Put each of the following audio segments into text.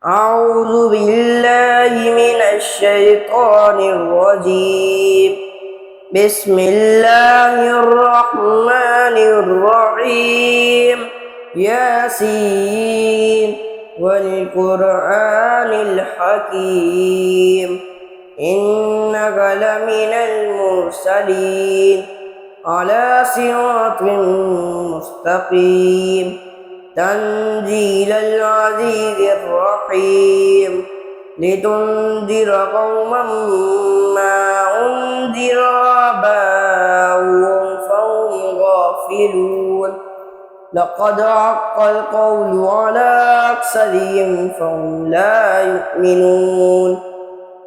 أعوذ بالله من الشيطان الرجيم. بسم الله الرحمن الرحيم. ياسين والقرآن الحكيم إنك لمن المرسلين على صراط مستقيم تنزيل العزيز الرحيم لتنذر قوما ما أنذر آباؤهم فهم غافلون لقد حق القول على أكثرهم فهم لا يؤمنون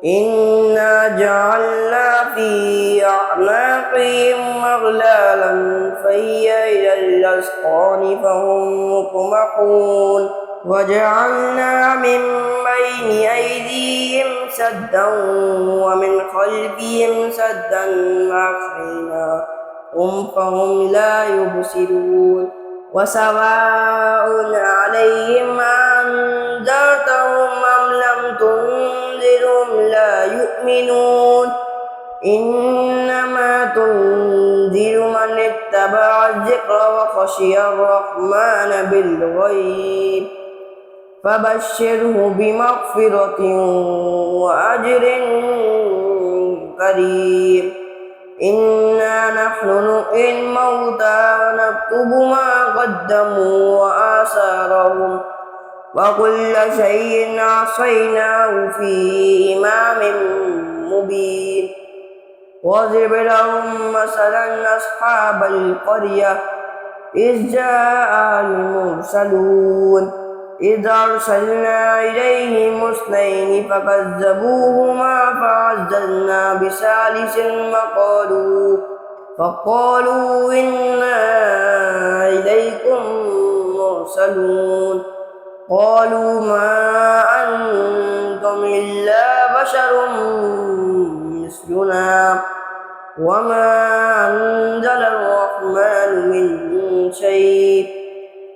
إنا جعلنا في أعناقهم أغلالا فهي إلى الأذقان فهم مقمحون وجعلنا من بين أيديهم سدا ومن خلفهم سدا فأغشيناهم فهم لا يبصرون وسواء عليهم أنذرتهم أم لم تنذرهم لا يؤمنون إنما تنذر من اتبع الذكر وخشي الرحمن بالغيب فبشره بمغفرة وأجر كريم إنا نحن نحيي الموتى ونكتب ما قدموا وآثارهم وكل شيء أحصيناه في إمام مبين واضرب لهم مثلا أصحاب القرية إذ جاء المرسلون إذ أرسلنا إليهم اثنين فكذبوهما فعززنا بثالث فقالوا إنا إليكم مرسلون قالوا ما أنتم إلا بشر مثلنا وما أنزل الرحمن من شيء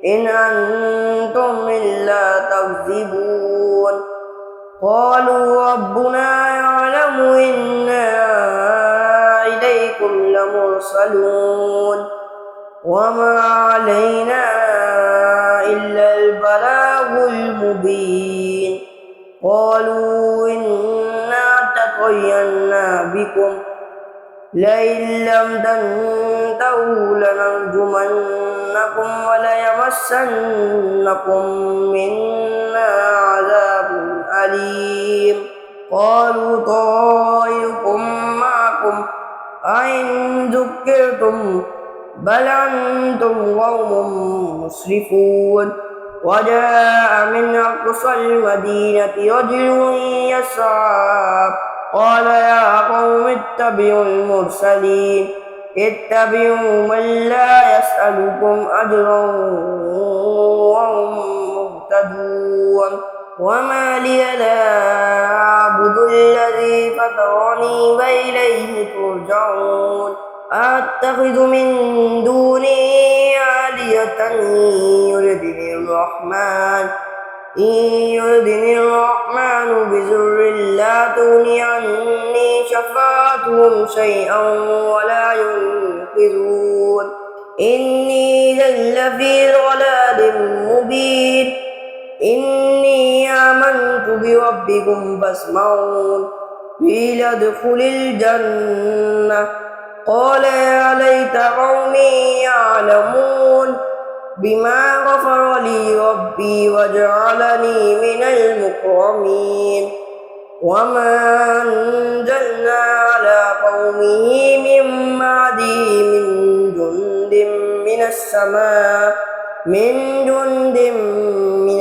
إن أنتم إلا تكذبون قالوا ربنا يعلم إنا إليكم لمرسلون وما علينا إلا البلاغ المبين قالوا إنا تطيرنا بكم لئن لم تنتهوا لنرجمنكم وليمسنكم منا عذاب أليم قالوا طائركم معكم أئن ذكرتم بل أنتم قوم مسرفون وجاء من أقصى المدينة رجل يسعى قال يا قوم اتبعوا المرسلين اتبعوا من لا يسألكم أجرا وهم مهتدون وما لي لا أعبد الذي فطرني وإليه ترجعون أتخذ من دونه آلهة يردني الرحمن بضر لا تغني عني شفاعتهم شيئا ولا ينقذون إني إذا لفي ضلال مبين إني آمنت بربكم فاسمعون قيل ادخل الجنة قال يا ليت قومي يعلمون بما غفر لي ربي وجعلني من المكرمين وما أنزلنا على قومه من بعده من جند من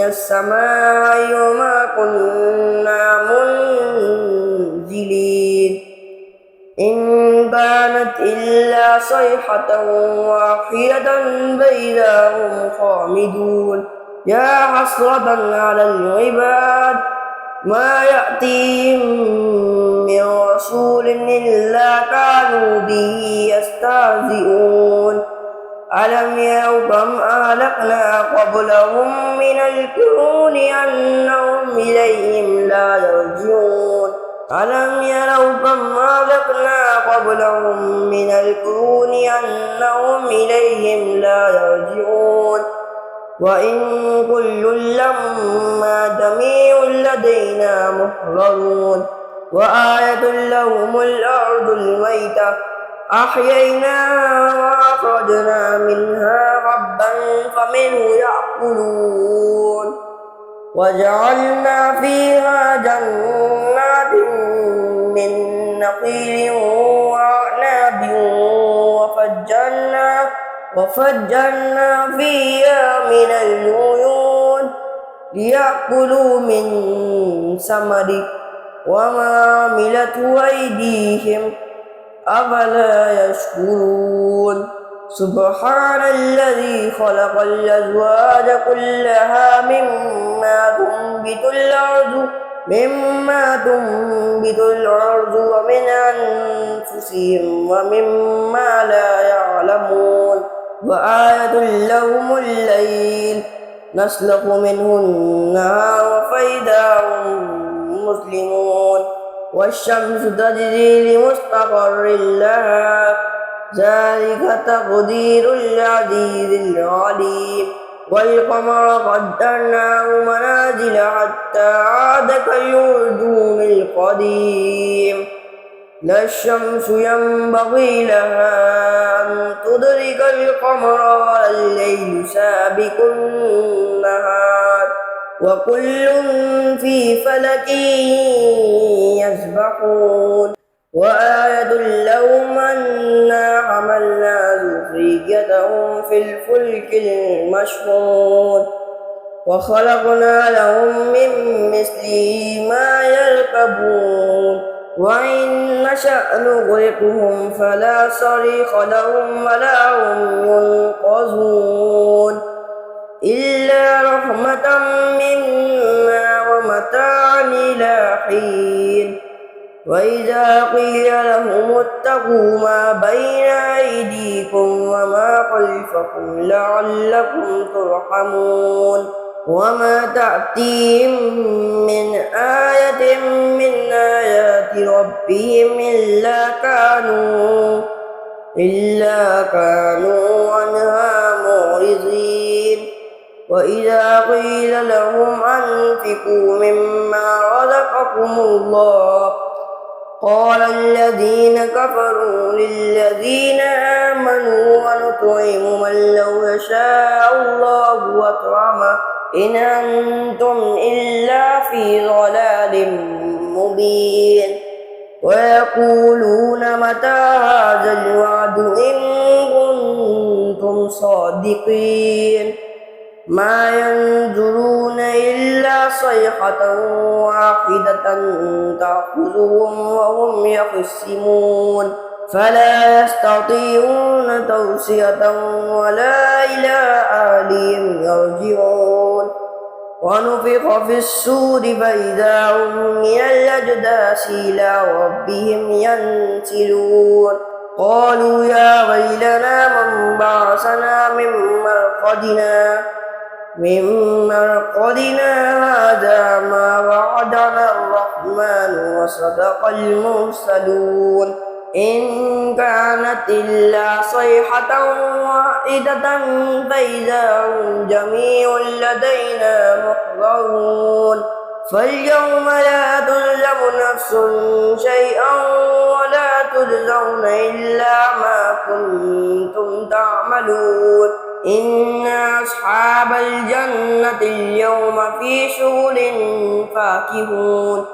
السماء وما كنا منزلين إن كانت إلا صيحة واحدة فإذا هم خامدون يا حسرة على العباد ما يأتيهم من رسول إلا كانوا به يستهزئون ألم يروا كم أهلكنا قبلهم من القرون أنهم ألم يروا كم أهلكنا قبلهم من القرون أنهم إليهم لا يرجعون وإن كل لما جميع لدينا محضرون وآية لهم الأرض الميتة أحييناها وأخرجنا منها حبا فمنه يأكلون وجعلنا فيها جنات من نخيل وأعناب وفجرنا فيها من العيون ليأكلوا من ثمره وما عملته أيديهم أفلا يشكرون سبحان الذي خلق الأزواج كلها مما تنبت الأرض ومن أنفسهم ومما لا يعلمون وآية لهم الليل نسلخ منه النهار فإذا هم مسلمون والشمس تجري لمستقر لها ذلك تقدير العزيز العليم والقمر قدرناه منازل حتى عاد كالعرجون القديم لا الشمس ينبغي لها أن تدرك القمر ولا الليل سابق النهار وكل في فلك يسبحون وآية لهم أنا حملنا ذريتهم في الفلك المشحون وخلقنا لهم من مثله ما يركبون وإن نشأ نغرقهم فلا صريخ لهم ولا هم ينقذون إلا رحمة منا ومتاعا إلى حين وإذا قيل لهم اتقوا ما بين أيديكم وما خلفكم لعلكم ترحمون وما تأتيهم من آية من آيات ربهم إلا كانوا عنها معرضين وإذا قيل لهم أنفقوا مما رزقكم الله قال الذين كفروا للذين آمنوا ونطعم من لو يشاء الله أطعمه إن أنتم إلا في ضلال مبين ويقولون متى هذا الوعد إن كنتم صادقين ما ينظرون إلا صيحة واحدة تأخذهم وهم يخصمون فلا يستطيعون توصية ولا إلى أهلهم يرجعون ونفخ في الصور فإذا هم من الأجداث إلى ربهم ينسلون قالوا يا ويلنا من بعثنا من مرقدنا هذا ما وعدنا الرحمن وصدق المرسلون إن كانت إلا صيحة واحدة فإذا هم جميع لدينا محضرون فاليوم لا تظلم نفس شيئا ولا تجزون إلا ما كنتم تعملون إن أصحاب الجنة اليوم في شغل فاكهون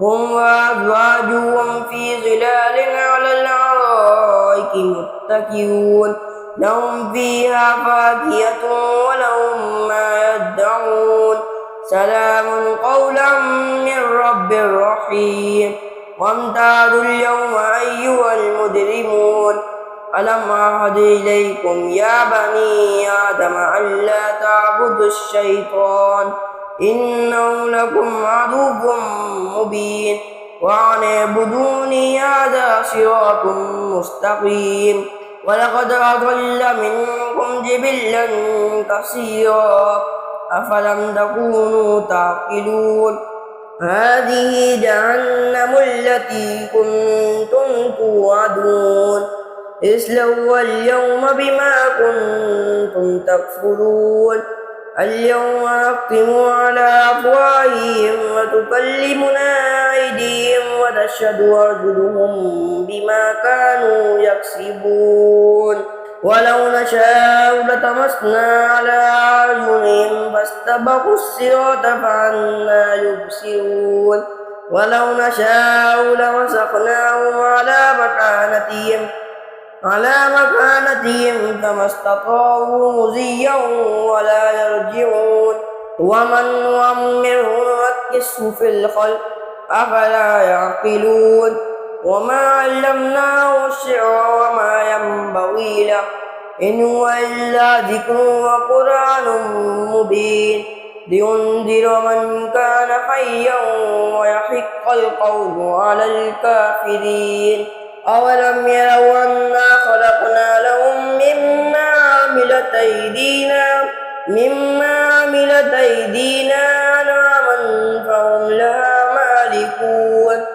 هم وأزواجهم في ظلال على الأرائك متكئون لهم فيها فاكهة ولهم ما يدعون سلام قولا من رب رحيم وامتازوا اليوم أيها المجرمون ألم أعهد إليكم يا بني آدم ألا تعبدوا الشيطان إنه لكم عدو مبين وأن اعبدوني هذا صراط مستقيم ولقد أضل منكم جبلا كثيرا أفلم تكونوا تعقلون هذه جهنم التي كنتم توعدون اصلوها اليوم بما كنتم تكفرون اليوم نختم على أفواههم وتكلمنا أيديهم وتشهد أرجلهم بما كانوا يكسبون ولو نشاء لطمسنا على أعينهم فاستبقوا الصراط فأنى يبصرون ولو نشاء لمسخناهم على مكانتهم فما استطاعوا مضيا ولا يرجعون ومن نعمره نركسه في الخلق أفلا يعقلون وما علمناه الشعر وما ينبغي له إن هو إلا ذكر وقرآن مبين لينذر من كان حيا ويحق القول على الكافرين أولم يروا أنا خلقنا لهم مما عملت أيدينا أنعاما فهم لها مالكون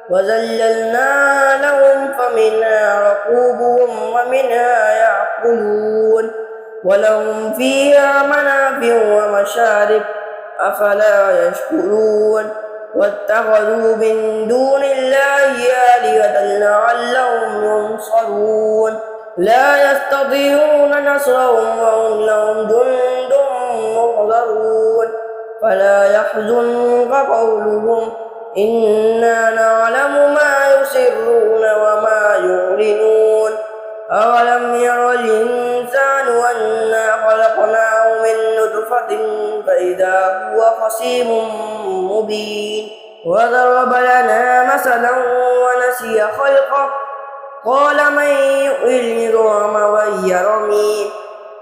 وذللنا لهم فمنها ركوبهم ومنها يأكلون ولهم فيها منافع ومشارب أفلا يشكرون واتخذوا من دون الله آلهة لعلهم ينصرون لا يستطيعون نصرهم وهم لهم جند محضرون فلا يحزنك قولهم إنا نعلم ما يسرون وما يعلنون أولم ير الإنسان أنا خلقناه من نطفة فإذا هو خصيم مبين وضرب لنا مثلا ونسي خلقه قال من يحيي العظام وهي رميم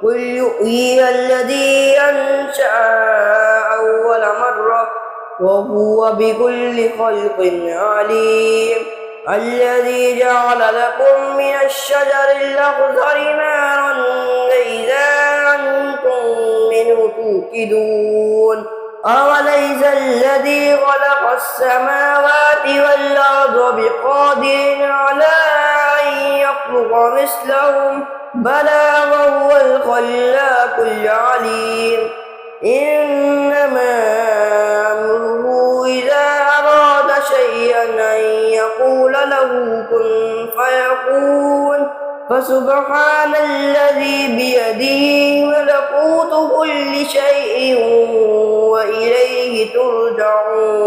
قل يحييها الذي أنشأها أول مرة وهو بكل خلق عليم الذي جعل لكم من الشجر الأخضر نارا إذا أنتم منه توقدون أوليس الذي خلق السماوات والأرض بقادر على أن يخلق مثلهم بلى وهو الخلاق العليم إنما أمره إذا أراد شيئا أن يقول له كن فيكون فسبحان الذي بيده ملكوت كل شيء وإليه ترجعون